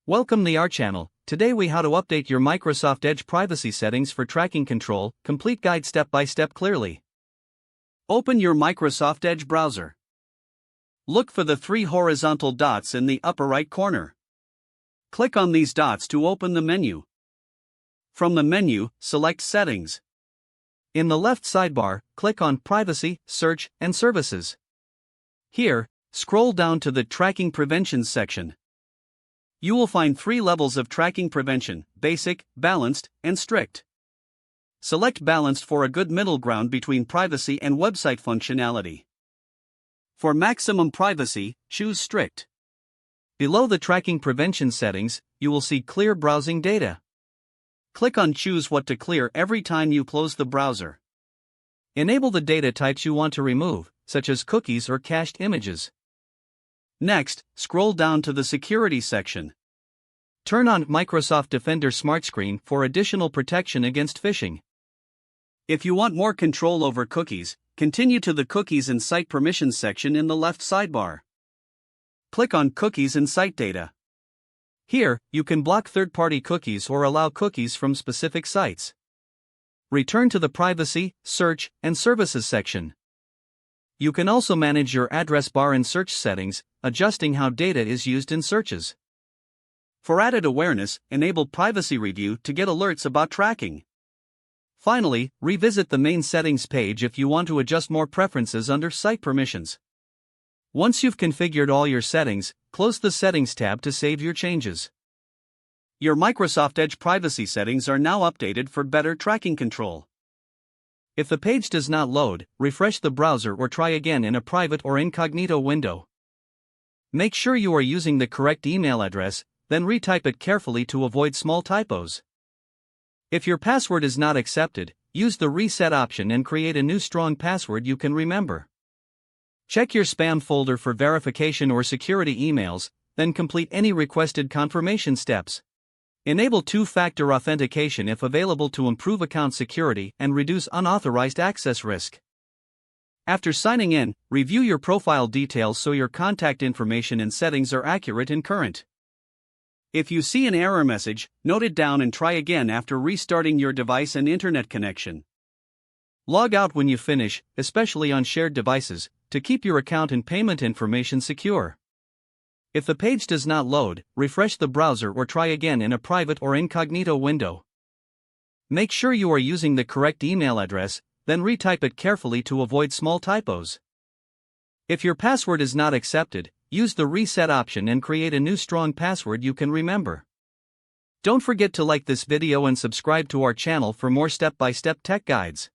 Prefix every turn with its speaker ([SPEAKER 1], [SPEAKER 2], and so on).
[SPEAKER 1] Welcome to our channel. Today we how to update your Microsoft Edge privacy settings for tracking control, complete guide step by step clearly. Open your Microsoft Edge browser. Look for the three horizontal dots in the upper right corner. Click on these dots to open the menu. From the menu, select Settings. In the left sidebar, click on Privacy, Search, and Services. Here, scroll down to the Tracking Prevention section. You will find three levels of tracking prevention: Basic, Balanced, and Strict. Select Balanced for a good middle ground between privacy and website functionality. For maximum privacy, choose Strict. Below the tracking prevention settings, you will see Clear Browsing Data. Click on Choose what to clear every time you close the browser. Enable the data types you want to remove, such as cookies or cached images. Next, scroll down to the Security section. Turn on Microsoft Defender Smart Screen for additional protection against phishing. If you want more control over cookies, continue to the Cookies and Site Permissions section in the left sidebar. Click on Cookies and Site Data. Here, you can block third-party cookies or allow cookies from specific sites. Return to the Privacy, Search, and Services section. You can also manage your address bar in search settings, adjusting how data is used in searches. For added awareness, enable Privacy Review to get alerts about tracking. Finally, revisit the main settings page if you want to adjust more preferences under Site Permissions. Once you've configured all your settings, close the Settings tab to save your changes. Your Microsoft Edge privacy settings are now updated for better tracking control. If the page does not load, refresh the browser or try again in a private or incognito window. Make sure you are using the correct email address, then retype it carefully to avoid small typos. If your password is not accepted, use the Reset option and create a new strong password you can remember. Check your spam folder for verification or security emails, then complete any requested confirmation steps. Enable two-factor authentication if available to improve account security and reduce unauthorized access risk. After signing in, review your profile details so your contact information and settings are accurate and current. If you see an error message, note it down and try again after restarting your device and internet connection. Log out when you finish, especially on shared devices, to keep your account and payment information secure. If the page does not load, refresh the browser or try again in a private or incognito window. Make sure you are using the correct email address, then retype it carefully to avoid small typos. If your password is not accepted, use the Reset option and create a new strong password you can remember. Don't forget to like this video and subscribe to our channel for more step-by-step tech guides.